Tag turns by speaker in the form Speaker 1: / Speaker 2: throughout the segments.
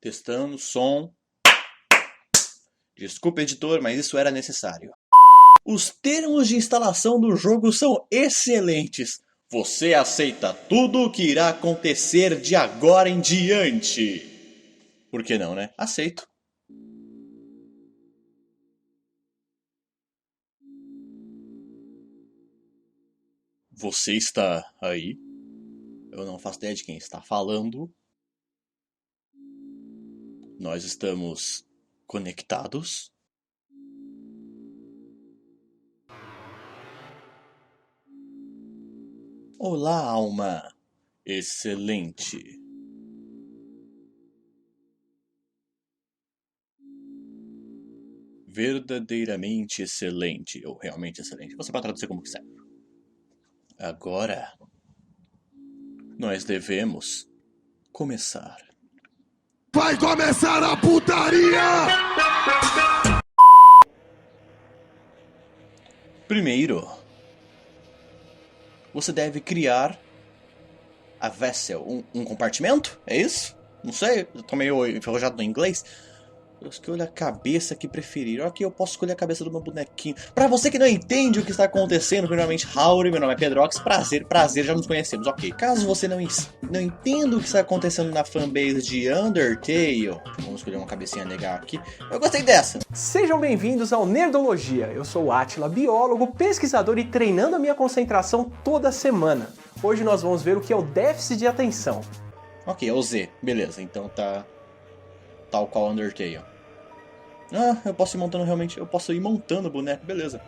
Speaker 1: Testando, som. Desculpa, editor, mas isso era necessário. Os termos de instalação do jogo são excelentes. Você aceita tudo o que irá acontecer de agora em diante. Por que não, né? Aceito. Você está aí? Eu não faço ideia de quem está falando. Nós estamos conectados. Olá, alma. Excelente. Verdadeiramente excelente, ou realmente excelente. Você pode traduzir como quiser. Agora, nós devemos começar.
Speaker 2: Vai começar a putaria!
Speaker 1: Primeiro, você deve criar a vessel, um compartimento? É isso? Não sei, eu tô meio enferrujado no inglês. Eu escolho a cabeça que preferir. Ok, eu posso escolher a cabeça do meu bonequinho. Pra você que não entende o que está acontecendo, primeiramente, Howdy, meu nome é Pedrox, prazer, já nos conhecemos. Ok, caso você não entenda o que está acontecendo na fanbase de Undertale, vamos escolher uma cabecinha legal aqui. Eu gostei dessa.
Speaker 3: Sejam bem-vindos ao Nerdologia. Eu sou o Átila, biólogo, pesquisador e treinando a minha concentração toda semana. Hoje nós vamos ver o que é o déficit de atenção.
Speaker 1: Ok, é o Z, beleza, então tá tal qual Undertale. Ah, eu posso ir montando realmente, eu posso ir montando o boneco, beleza.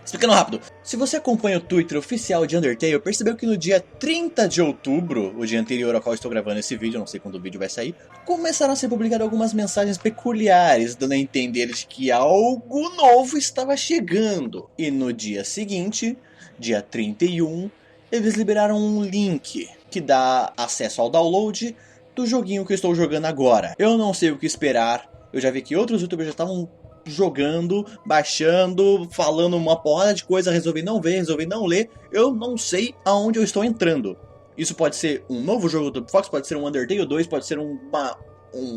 Speaker 1: Explicando rápido, se você acompanha o Twitter oficial de Undertale, percebeu que no dia 30 de outubro, o dia anterior ao qual estou gravando esse vídeo, não sei quando o vídeo vai sair, começaram a ser publicadas algumas mensagens peculiares, dando a entender de que algo novo estava chegando. E no dia seguinte, dia 31, eles liberaram um link que dá acesso ao download do joguinho que eu estou jogando agora. Eu não sei o que esperar. Eu já vi que outros youtubers já estavam jogando, baixando, falando uma porrada de coisa, resolvi não ver, resolvi não ler. Eu não sei aonde eu estou entrando. Isso pode ser um novo jogo do Fox, pode ser um Undertale 2, pode ser um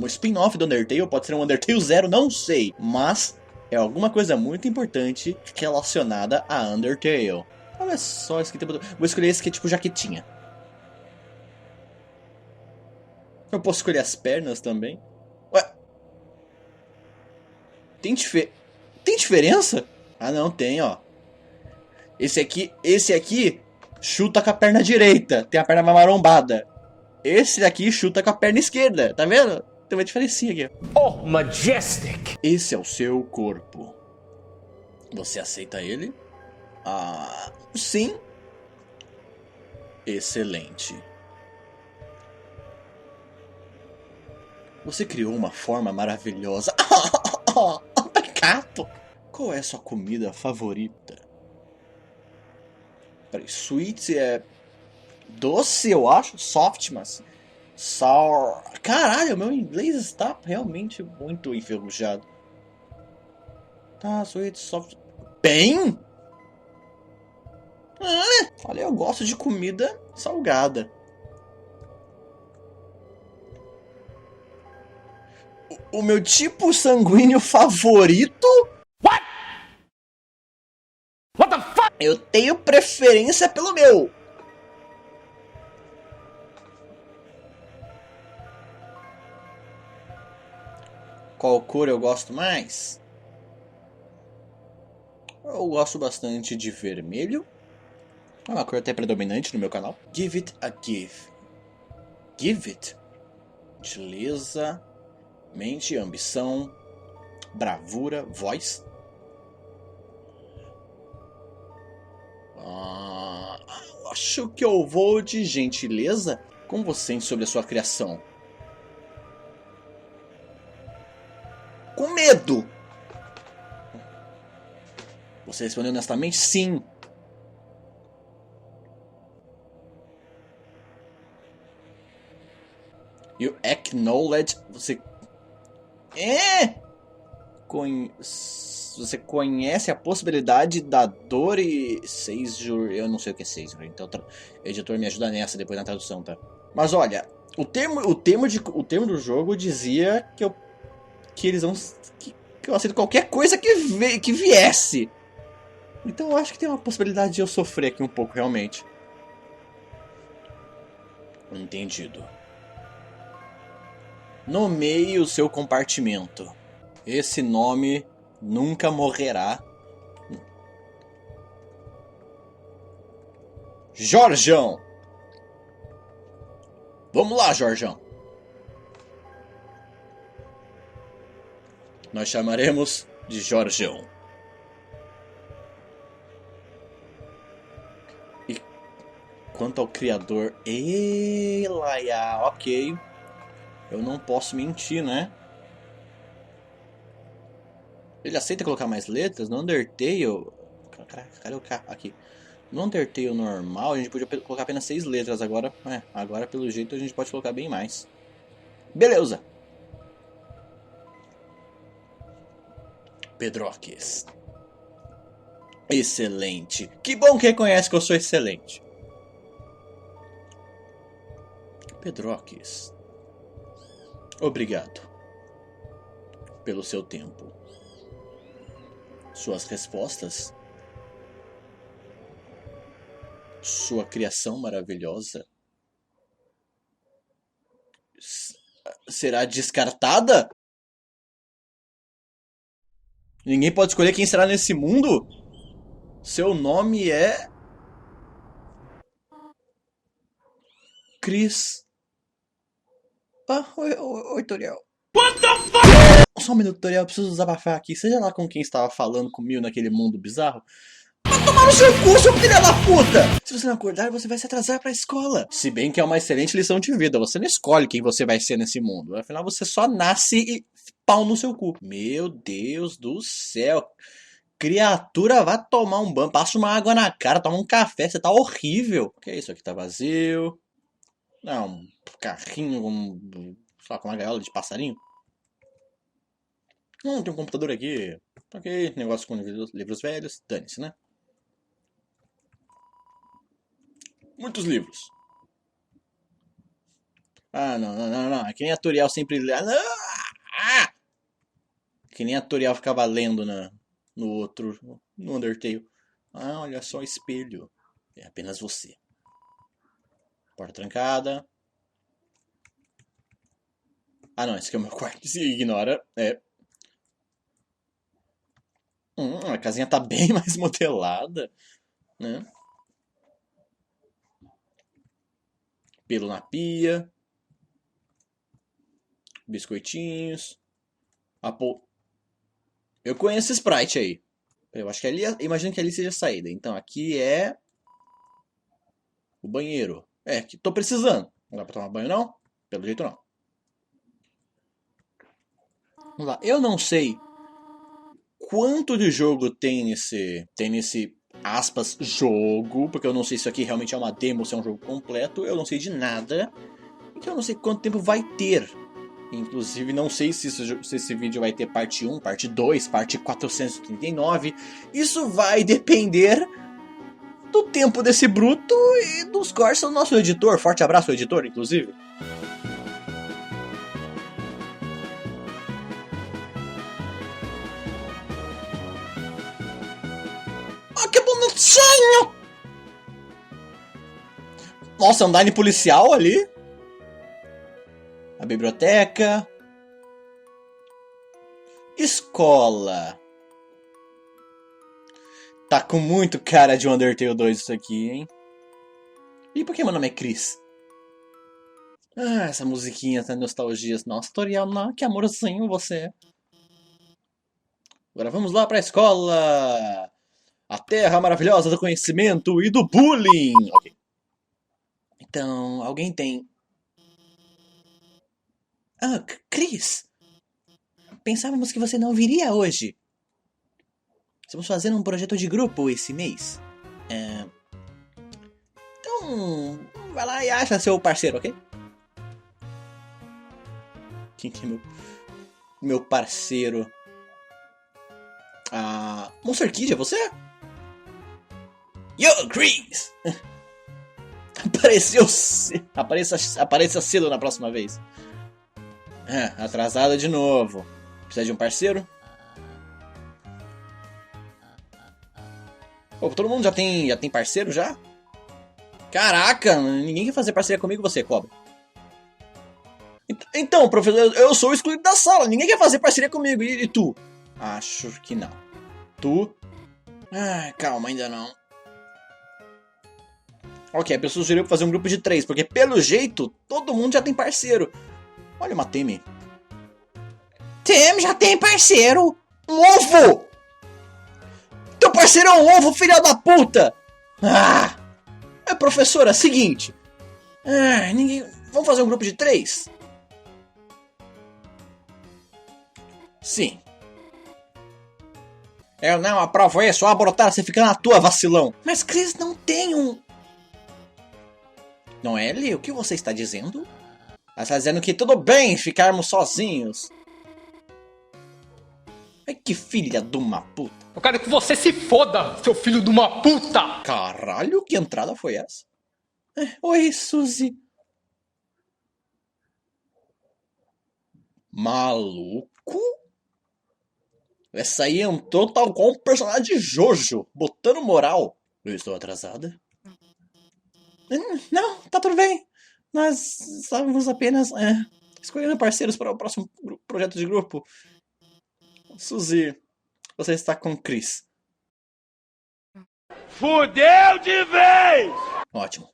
Speaker 1: spin-off do Undertale, pode ser um Undertale 0, não sei. Mas é alguma coisa muito importante relacionada a Undertale. Olha só esse aqui. Vou escolher esse que é tipo jaquetinha. Eu posso escolher as pernas também. Ué? Tem diferença? Ah, não, tem, ó. Esse aqui chuta com a perna direita, tem a perna mais marombada. Esse daqui chuta com a perna esquerda, tá vendo? Tem uma diferencinha aqui.
Speaker 3: Oh, majestic!
Speaker 1: Esse é o seu corpo. Você aceita ele? Ah, sim. Excelente. Você criou uma forma maravilhosa. Obrigado. Qual é a sua comida favorita? Peraí, sweet é doce, eu acho. Soft, mas sour. Caralho, meu inglês está realmente muito enferrujado. Tá, sweet, soft. Bem? Olha, eu gosto de comida salgada. O meu tipo sanguíneo favorito?
Speaker 3: What? What the fuck?
Speaker 1: Eu tenho preferência pelo meu. Qual cor eu gosto mais? Eu gosto bastante de vermelho. É uma cor até predominante no meu canal. Give it a give. Give it. Gentileza, mente, ambição, bravura, voz. Acho que eu vou de gentileza. Como você sente sobre a sua criação? Com medo. Você respondeu honestamente? Sim. You acknowledge. Você Você conhece a possibilidade da dor e seizure. Eu não sei o que é seizure, então editor me ajuda nessa depois na tradução, tá? Mas olha, O termo do jogo dizia que eles vão. Que eu aceito qualquer coisa que viesse. Então eu acho que tem uma possibilidade de eu sofrer aqui um pouco, realmente. Entendido. Nomeie o seu compartimento. Esse nome nunca morrerá. Jorjão! Vamos lá, Jorjão. Nós chamaremos de Jorjão. E quanto ao criador... Laia, ok. Eu não posso mentir, né? Ele aceita colocar mais letras? No Undertale... Caraca, cadê o K? Aqui. No Undertale normal, a gente podia colocar apenas 6 letras. Agora, agora pelo jeito, a gente pode colocar bem mais. Beleza. Pedroques. Excelente. Que bom que reconhece que eu sou excelente. Pedroques. Obrigado. Pelo seu tempo. Suas respostas. Sua criação maravilhosa. Será descartada? Ninguém pode escolher quem será nesse mundo? Seu nome é... Chris. Ah, oi, Toriel. What the fuck? Só um minuto, Toriel, eu preciso desabafar aqui. Seja lá com quem estava falando comigo naquele mundo bizarro. Vai tomar no seu cu, seu filho da puta! Se você não acordar, você vai se atrasar pra escola. Se bem que é uma excelente lição de vida. Você não escolhe quem você vai ser nesse mundo. Afinal, você só nasce e pau no seu cu. Meu Deus do céu. Criatura, vai tomar um banho. Passa uma água na cara, toma um café. Você tá horrível. O que é isso aqui? Tá vazio. Não, um carrinho com uma gaiola de passarinho. Tem um computador aqui. Ok, negócio com livros velhos. Dane-se, né? Muitos livros. Ah, não. Que nem a Toriel sempre lê. Que nem a Toriel ficava lendo no outro, no Undertale. Ah, olha só o espelho. É apenas você. Porta trancada. Ah, não, esse aqui é o meu quarto. Se ignora, é. A casinha tá bem mais modelada, né? Pelo na pia. Biscoitinhos. Eu conheço esse sprite aí. Eu acho que ali, imagino que ali seja a saída. Então aqui é o banheiro. Que tô precisando. Não dá pra tomar banho não? Pelo jeito não. Vamos lá. Eu não sei quanto de jogo tem nesse aspas jogo, porque eu não sei se isso aqui realmente é uma demo ou se é um jogo completo. Eu não sei de nada. Então eu não sei quanto tempo vai ter. Inclusive, não sei se esse vídeo vai ter parte 1, parte 2, parte 439. Isso vai depender do tempo desse bruto e dos cortes do nosso editor. Forte abraço, editor, inclusive. Oh, que bonitinho! Nossa, andaime policial ali. A biblioteca. Escola. Tá com muito cara de Undertale 2 isso aqui, hein? E por que meu nome é Chris? Ah, essa musiquinha, essa nostalgia. Nossa, Toriel, que amorzinho você. Agora vamos lá pra escola. A terra maravilhosa do conhecimento e do bullying. Ok. Então, alguém tem... Ah, Chris. Pensávamos que você não viria hoje. Estamos fazendo um projeto de grupo esse mês. Então, vai lá e acha seu parceiro, ok? Quem que é meu parceiro? Monster Kid, é você? Yo, Chris! Apareceu. Apareça cedo na próxima vez. Atrasada de novo. Precisa de um parceiro? Pô, todo mundo já tem parceiro já? Caraca, ninguém quer fazer parceria comigo, você, cobra. Então, professor, eu sou o excluído da sala. Ninguém quer fazer parceria comigo. E tu? Acho que não. Tu? Calma, ainda não. Ok, a pessoa sugeriu fazer um grupo de 3, porque pelo jeito, todo mundo já tem parceiro. Olha uma Temi. Temi já tem parceiro. Um ovo! Teu parceiro é um ovo, filha da puta! Professora, seguinte. Ninguém... Vamos fazer um grupo de 3? Sim. Eu não aprovo isso. Brotar, você fica na tua, vacilão. Mas Chris não tem um... Noelle, o que você está dizendo? Ela está dizendo que tudo bem ficarmos sozinhos. Ai, que filha de uma puta.
Speaker 4: Eu quero que você se foda, seu filho de uma puta!
Speaker 1: Caralho, que entrada foi essa? Oi, Suzy. Maluco? Essa aí entrou tal qual um personagem de Jojo, botando moral. Eu estou atrasada? Não, tá tudo bem. Nós estávamos apenas escolhendo parceiros para o próximo projeto de grupo. Suzy, você está com Chris.
Speaker 2: Fudeu de vez!
Speaker 1: Ótimo.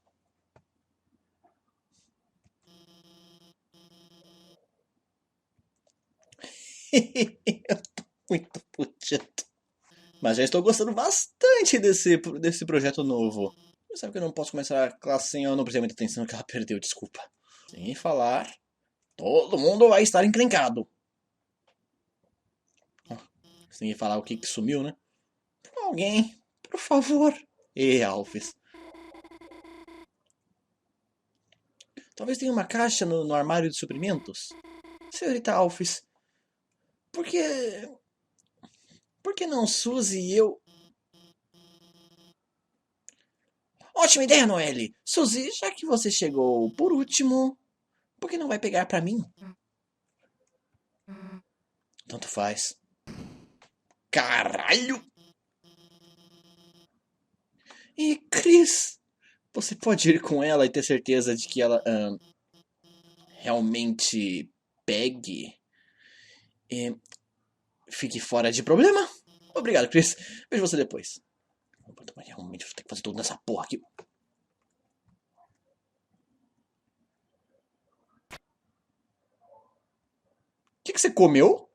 Speaker 1: Eu tô muito fudido. Mas já estou gostando bastante desse projeto novo. Você sabe que eu não posso começar a classe sem eu não prestar muita atenção que ela perdeu, desculpa. Sem falar, todo mundo vai estar encrencado. Sem falar o que sumiu, né? Alguém, por favor. Alves. Talvez tenha uma caixa no armário de suprimentos. Senhorita Alves, por que não Suzy e eu... Ótima ideia, Noelle. Suzy, já que você chegou por último, por que não vai pegar pra mim? Tanto faz. Caralho! E Chris, você pode ir com ela e ter certeza de que ela realmente pegue e fique fora de problema? Obrigado, Chris. Vejo você depois. Realmente vou ter que fazer tudo nessa porra aqui. O que você comeu?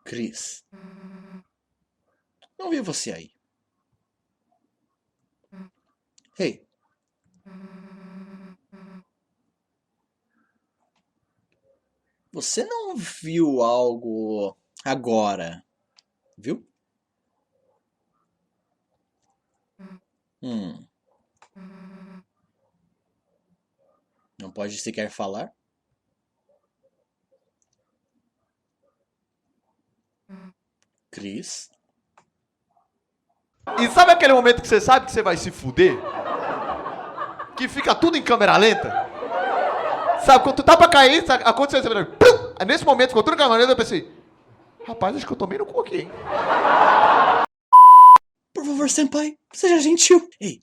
Speaker 1: Chris. Não vi você aí. Hey. Você não viu algo agora, viu? Não pode sequer falar? Chris?
Speaker 2: E sabe aquele momento que você sabe que você vai se fuder? Que fica tudo em câmera lenta? Sabe, quando tu tá pra cair, aconteceu isso. Aí nesse momento, ficou tudo em câmera lenta, eu pensei... Rapaz, acho que eu tomei no cu aqui, hein?
Speaker 1: Por favor, senpai, seja gentil. Ei.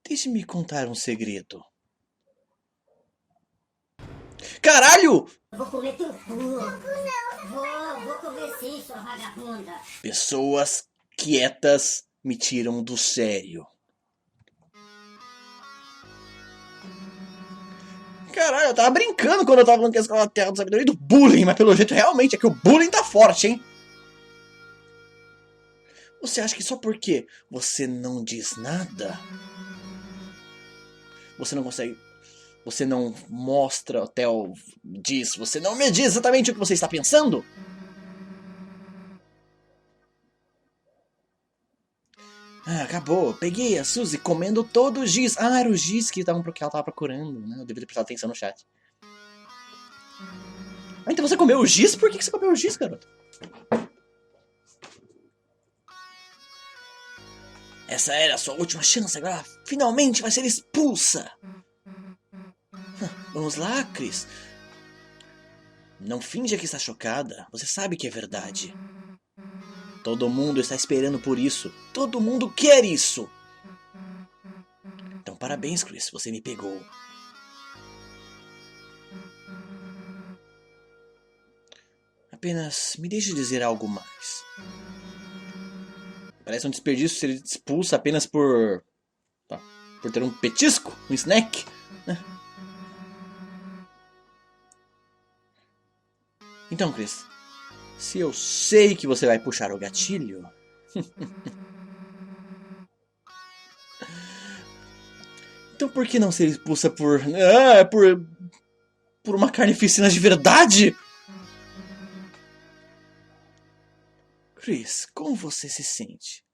Speaker 1: Deixe-me contar um segredo. Caralho!
Speaker 5: Vou comer teu cu. Vou comer sim, sua vagabunda.
Speaker 1: Pessoas quietas me tiram do sério. Caralho, eu tava brincando quando eu tava falando que a escola da terra do sabedoria do bullying, mas pelo jeito realmente é que o bullying tá forte, hein? Você acha que só porque você não diz nada, você não consegue... Você não mostra até o... diz, você não me diz exatamente o que você está pensando? Acabou. Peguei a Suzy comendo todo o giz. Era o giz que ela tava procurando, né? Eu devia ter prestado atenção no chat. Então você comeu o giz? Por que você comeu o giz, garoto? Essa era a sua última chance, agora finalmente vai ser expulsa. Vamos lá, Chris. Não finja que está chocada. Você sabe que é verdade. Todo mundo está esperando por isso. Todo mundo quer isso. Então parabéns, Chris. Você me pegou. Apenas me deixe dizer algo mais. Parece um desperdício ser expulso apenas por ter um petisco, um snack, né? Então, Chris, se eu sei que você vai puxar o gatilho... então por que não ser expulsa por uma carnificina de verdade? Chris, como você se sente?